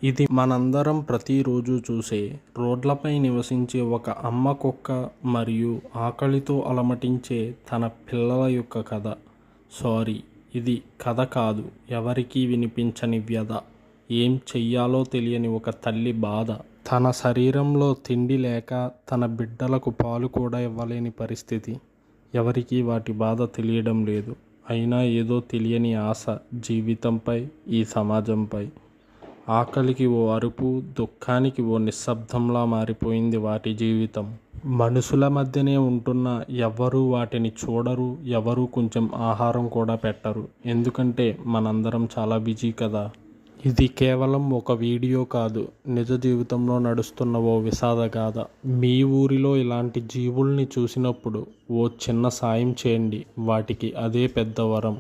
ఇది మనందరం ప్రతిరోజు చూసే రోడ్లపై నివసించే ఒక అమ్మ కుక్క మరియు ఆకలితో అలమటించే తన పిల్లల యొక్క కథ. సారీ, ఇది కథ కాదు, ఎవరికీ వినిపించని వ్యధ. ఏం చెయ్యాలో తెలియని ఒక తల్లి బాధ. తన శరీరంలో తిండి లేక తన బిడ్డలకు పాలు కూడా ఇవ్వలేని పరిస్థితి. ఎవరికీ వాటి బాధ తెలియడం లేదు. అయినా ఏదో తెలియని ఆశ జీవితంపై, ఈ సమాజంపై. ఆకలికి ఓ అరుపు, దుఃఖానికి ఓ నిశ్శబ్దంలా మారిపోయింది వాటి జీవితం. మనుషుల మధ్యనే ఉంటున్నా ఎవ్వరూ వాటిని చూడరు, ఎవరూ కొంచెం ఆహారం కూడా పెట్టరు. ఎందుకంటే మనందరం చాలా బిజీ కదా. ఇది కేవలం ఒక వీడియో కాదు, నిజ జీవితంలో నడుస్తున్న ఓ విషాదగాథ. మీ ఊరిలో ఇలాంటి జీవుల్ని చూసినప్పుడు ఓ చిన్న సాయం చేయండి, వాటికి అదే పెద్ద వరం.